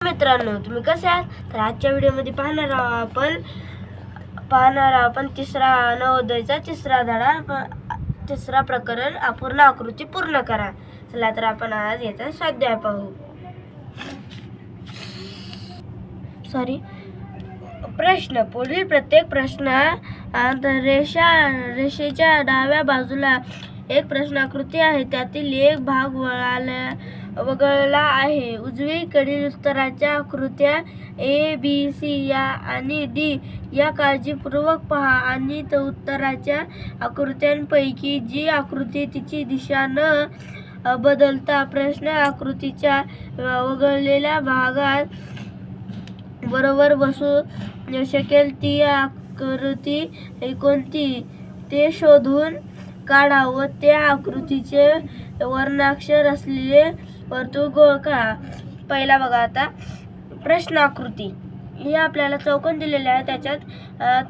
मित्रांनो, तुम्ही कसे आहात? तर आजच्या व्हिडिओमध्ये पाहणार आपण तिसरा नवोदयचा तिसरा धडा, तिसरा प्रकरण अपूर्ण आकृती पूर्ण करा. चला तर आपण आज याचा स्वाध्याय पाहू. प्रश्न. पुढील प्रत्येक प्रश्नात रेषेच्या डाव्या बाजूला एक प्रश्नाकृती आहे. त्यातील एक भाग वगळला आहे. उजवीकडील उत्तराच्या आकृत्या A, B, C आणि D या काळजीपूर्वक पहा आणि उत्तराच्या आकृत्यांपैकी जी आकृती तिची दिशा न बदलता प्रश्न आकृतीच्या वगळलेल्या भागात बरोबर बसू शकेल ती आकृती कोणती ते शोधून काढा व त्या आकृतीचे वर्णाक्षर असलेले वर्तुळ गोल करा. पहिला बघा आता प्रश्न आकृती. हे आपल्याला चौकोन दिलेले आहे, त्याच्यात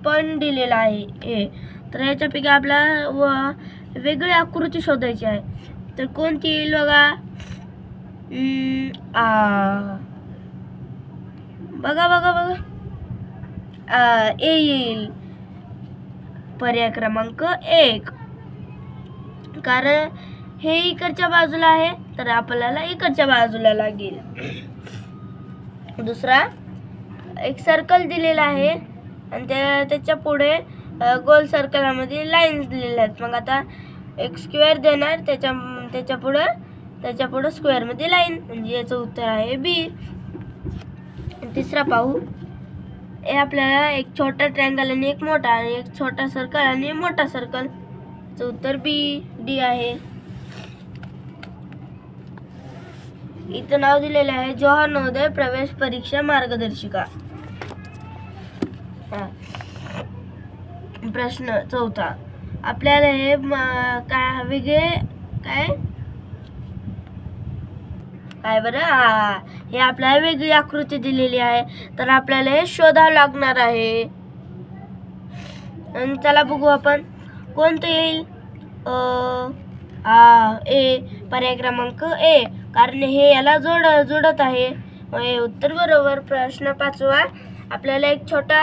पॉइंट दिलेला आहे. तर याच्यापैकी आपल्याला वेगळी आकृती शोधायची आहे. तर कोणती येईल बघा? बघा ए येईल, पर्याय क्रमांक 1. कारण हे इकडच्या बाजूला आहे तर आपल्याला इकडच्या बाजूला लागेल. दुसरा, एक सर्कल दिलेला आहे आणि त्याच्या पुढे गोल सर्कलमध्ये लाईन्स दिलेल्या आहेत. मग आता एक स्क्वेअर देणार, त्याच्या पुढे स्क्वेअर मध्ये लाईन, म्हणजे याचं उत्तर आहे बी. तिसरा पाहू. हे आपल्याला एक छोटा ट्रायंगल आणि एक मोठा, आणि एक छोटा सर्कल आणि मोठा सर्कल, याचं उत्तर बी. डी आहे. इथं नाव दिलेलं आहे जवाहर नवोदय प्रवेश परीक्षा मार्गदर्शिका. प्रश्न चौथा. आपल्याला हे काय बरं, हे आपल्याला वेगळी आकृती दिलेली आहे, तर आपल्याला हे शोधावं लागणार आहे. आणि चला बघू आपण कोणतं येईल. ए, पर्याय क्रमांक ए, कारण हे याला जोडत आहे. हे उत्तर बरोबर. प्रश्न 5वा. आपल्याला एक छोटा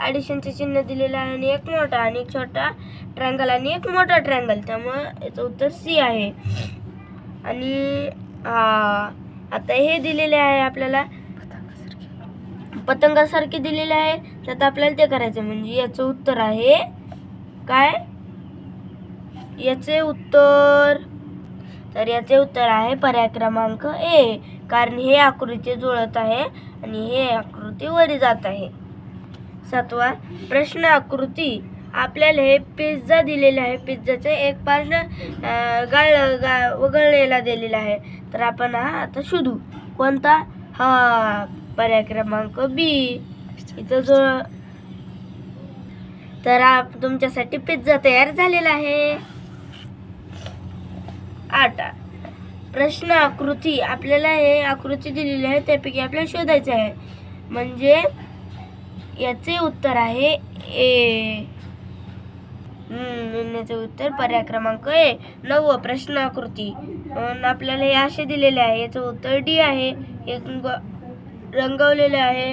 ॲडिशनचे चिन्ह दिलेलं आहे आणि एक मोठा, आणि एक छोटा ट्रायंगल आणि एक मोठा ट्रायंगल, त्यामुळे याचं उत्तर सी आहे. आणि आता हे दिलेले आहे आपल्याला पतंगासारखे दिलेले आहे, त्यात आपल्याला ते करायचं, म्हणजे याचं उत्तर आहे काय? याचे उत्तर आहे पर्याय क्रमांक ए, कारण हे आकृती जुळत आहे आणि हे आकृती वरी जात आहे. 7वा प्रश्न आकृती. आपल्याला हे पिझ्झा दिलेला आहे, पिझ्झाचा एक पार्ट वगळलेला दिलेला आहे, तर आपण आता शोधू कोणता. पर्याय क्रमांक बी. इथं तर तुमच्यासाठी पिझ्झा तयार झालेला आहे. 8. प्रश्न आकृती. आपल्याला हे आकृती दिलेली आहे, त्यापैकी आपल्याला शोधायचं आहे, म्हणजे याचे उत्तर आहे ए. याचे उत्तर पर्याय क्रमांक ए. 9. प्रश्न आकृती. आपल्याला हे असे दिलेले आहे, याचं उत्तर डी आहे, एक रंगवलेले आहे.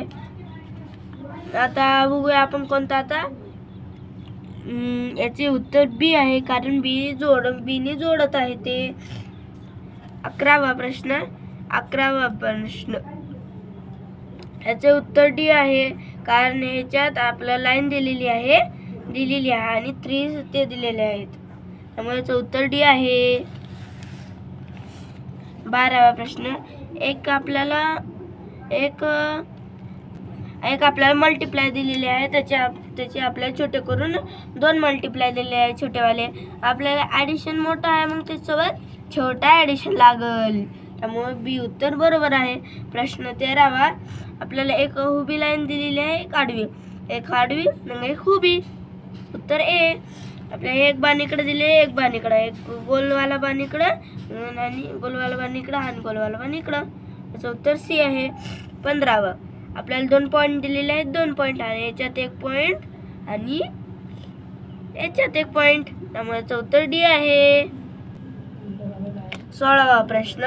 आता बघूया आपण कोणता. आता याचे उत्तर बी आहे, कारण बी ने जोडत आहे ते. 11वा प्रश्न. याचे उत्तर डी आहे, कारण ह्याच्यात आपल्याला लाईन दिलेली आहे आणि 3 ते दिलेले आहेत, त्यामुळे याचं उत्तर डी आहे. 12वा प्रश्न. एक आपल्याला मल्टिप्लाय दिलेले आहे, त्याचे आपल्याला छोटे करून 2 मल्टिप्लाय दिलेले आहे छोटेवाले. आपल्याला ॲडिशन मोठा आहे, मग त्याच्यासोबत छोटा ॲडिशन लागल, त्यामुळे बी उत्तर बरोबर आहे. प्रश्न 13वा. आपल्याला एक उभी लाईन दिलेली आहे, एक आडवी मग एक उभी, उत्तर ए. आपल्याला एक बाण इकडे दिले, एक बाण इकडं, एक गोलवाला बाण इकडं आणि गोलवाला बाण इकडं आणि गोलवाला बाण इकडं, याचं उत्तर सी आहे. 15वा. आपल्याला 2 पॉईंट दिलेले आहेत, 2 पॉईंट, आणि याच्यात 1 पॉईंट आणि याच्यात 1 पॉईंट, त्यामुळे याचं उत्तर डी आहे. 16वा प्रश्न.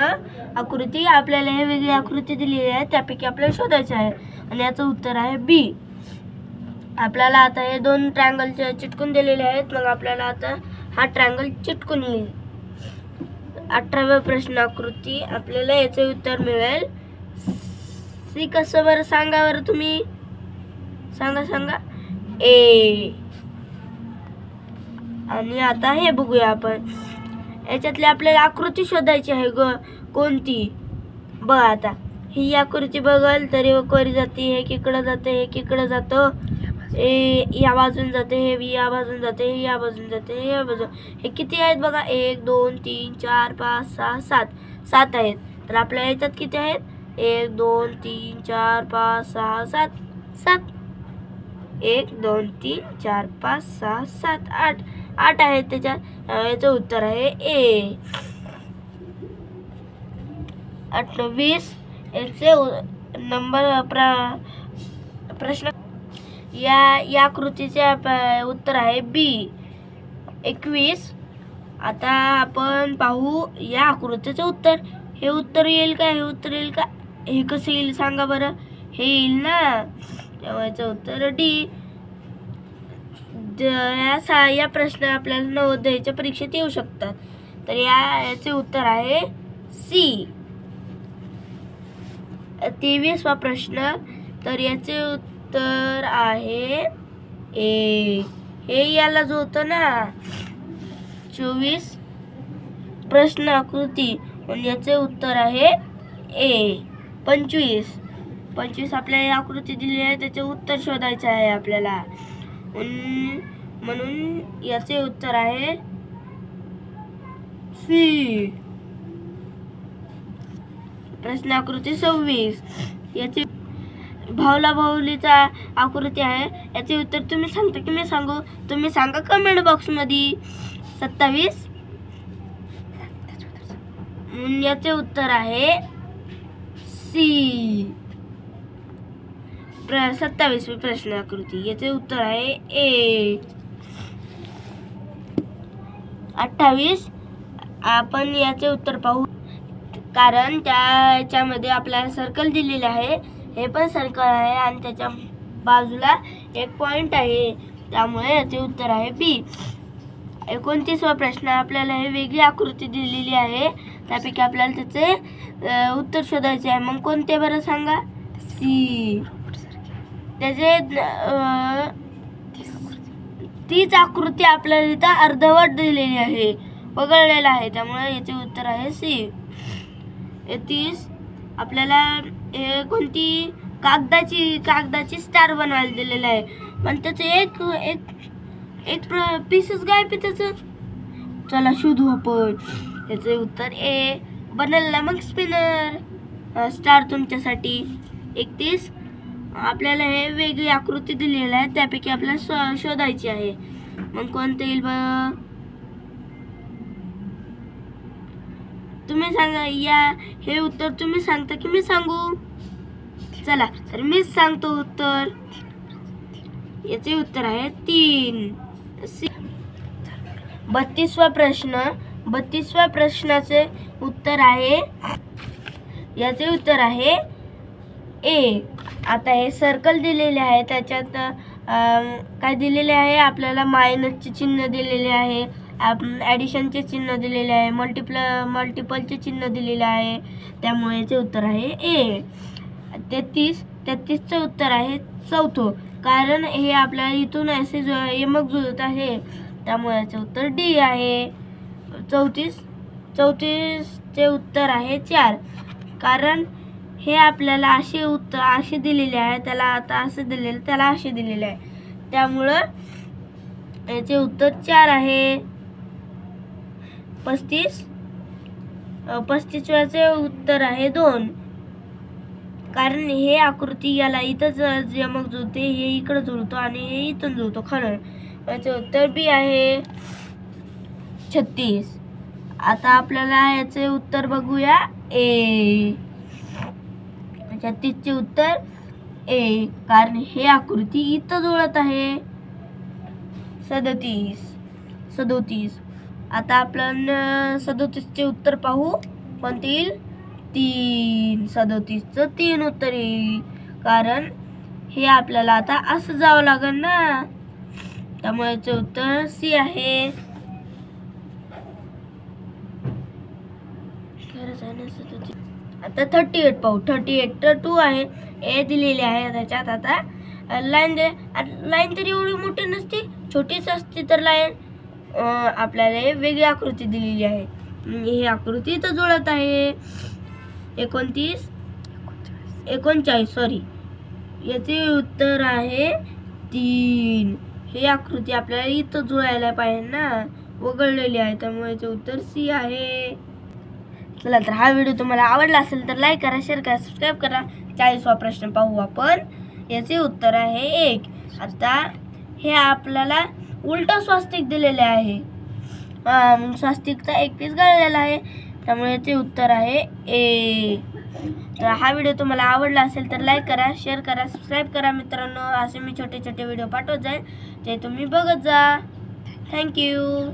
आकृती आपल्याला हे वेगळी आकृती दिलेली आहे त्यापैकी आपल्याला शोधायचं आहे आणि याचं उत्तर आहे बी. आपल्याला आता हे दोन ट्रायंगल चिटकून दिलेले आहेत मग आपल्याला आता हा ट्रायंगल चिटकून येईल. 18वा प्रश्न आकृती आपल्याला याचे उत्तर मिळेल सी. कसं बरं सांगा बरं तुम्ही सांगा ए. आणि आता हे बघूया आपण याच्यातली आपल्याला आकृती शोधायची आहे कोणती. बघा आता ही आकृती बघल तरी वरी जाते हे इकडं जाते हे इकडं जातं ए या बाजून जाते हे या बाजून जाते हे या बाजून जाते हे या बाजून. हे किती आहेत बघा 1 2 3 4 5 6 7 आहेत. तर आपल्या याच्यात किती आहेत 1 2 3 4 5 6 7 1 2 3 4 5 6 7 8 आहेत. त्याच्यात याचं उत्तर आहे ए. 28 याचे नंबर प्रश्न या आकृतीचे उत्तर आहे बी. 21 आता आपण पाहू या आकृतीचे उत्तर. हे उत्तर येईल का हे कसं येईल सांगा बरं. हे येईल ना त्यामुळे याचं उत्तर डी. या प्रश्न आपल्याला नवोदयाच्या परीक्षेत येऊ शकतात तर याचे उत्तर आहे सी. 23वा प्रश्न तर याचे उत्तर आहे ए. हे याला जो होतं ना 24 प्रश्न आकृती आणि याचे उत्तर आहे ए. 25 आपल्याला आकृती दिली आहे त्याचे उत्तर शोधायचे आहे आपल्याला म्हणून याचे उत्तर आहे सी. प्रश्न आकृती 26 याची भावला भाऊलीचा आकृती आहे याचे उत्तर तुम्ही सांगता की मी सांगू. तुम्ही सांगा कमेंट बॉक्स मध्ये. 27 याचे उत्तर आहे सी. 27वी प्रश्न आकृती याचे उत्तर आहे ए. 28 आपण याचे उत्तर पाहू कारण त्याच्यामध्ये आपल्याला सर्कल दिलेले आहे. हे पण सर्कल आहे आणि त्याच्या बाजूला एक पॉइंट आहे त्यामुळे याचे उत्तर आहे बी. 29वा प्रश्न आपल्याला हे वेगळी आकृती दिलेली आहे त्यापैकी आपल्याला त्याचे उत्तर शोधायचे आहे. मग कोणते बरं सांगा. सी. त्याचे तीच आकृती आपल्याला इथं अर्धवट दिलेली आहे वगळलेला आहे त्यामुळे याचे उत्तर आहे सी. 30 आपल्याला हे कोणती कागदाची स्टार बनवायला दिलेलं आहे पण त्याचं एक पीसच गायब आहे त्याचं. चला शोधू आपण. याचे उत्तर ए. बनल ना मग स्पिनर स्टार तुमच्यासाठी. 31 आपल्याला हे वेगळी आकृती दिलेली आहे त्यापैकी आपल्याला शोधायची आहे. मग कोणते येईल बघ तुम्ही सांगा. हे उत्तर तुम्ही सांगता की मी सांगू. चला तर मीच सांगतो उत्तर. याचे उत्तर आहे 3. 32व्या प्रश्नाचे उत्तर आहे याचे उत्तर आहे ए. आता हे सर्कल दिलेले आहे त्याच्यात काय दिलेले आहे आपल्याला मायनसचे चिन्ह दिलेले आहे ॲडिशनचे चिन्ह दिलेले आहे मल्टिपलचे चिन्ह दिलेले आहे त्यामुळे याचे उत्तर आहे ए. 33चे उत्तर आहे चौथं कारण हे आपल्याला इथून असे यमक जुळत आहे त्यामुळे याचे उत्तर डी आहे. 34चे उत्तर आहे 4 कारण हे आपल्याला असे दिलेले आहे त्याला आता असे दिलेले त्याला असे दिलेले आहे त्यामुळं याचे उत्तर 4 आहे. 35चे उत्तर आहे 2 कारण हे आकृती याला इथंच यमक जुळते हे इकडं जुळतो आणि हे इथून जुळतो खरं. याचे उत्तर बी आहे. 36 आता आपल्याला याचे उत्तर बघूया ए. 36चे उत्तर ए कारण हे आकृती इथं जुळत आहे. 37 आता आपण 37चे उत्तर पाहू कोणते येईल 3. 37चं 3 उत्तर येईल, कारण हे आपल्याला आता असं जावं लागेल ना, त्यामुळे याचे उत्तर सी आहे. आता 38 पाहू. 38 तर 2 आहे, ए दिलेली आहे त्याच्यात. आता लाईन तरी एवढी मोठी नसते, छोटीच असते. तर लाईन आपल्याला वेगळी आकृती दिलेली आहे, ही आकृती तर जुळत आहे. 39 सॉरी, याचे उत्तर आहे 3. ही आकृती आपल्याला इथं जुळायला पाहिजे ना, वगळलेली आहे, त्यामुळे याचे उत्तर सी आहे. चला, तर हा व्हिडिओ तुम्हाला आवडला असेल तर लाईक करा, शेअर करा, सबस्क्राईब करा. 40वा प्रश्न पाहू आपण. याचे उत्तर आहे 1. आता हे आपल्याला उलट स्वास्तिक दिलेले आहे, स्वास्तिकचा एक पीस गळलेला आहे, त्यामुळे याचे उत्तर आहे ए. तर हा व्हिडिओ तुम्हाला आवडला असेल तर लाईक करा, शेअर करा, सबस्क्राईब करा मित्रांनो. असे मी छोटे छोटे व्हिडिओ पाठवत जाईल, ते तुम्ही बघत जा. थँक्यू.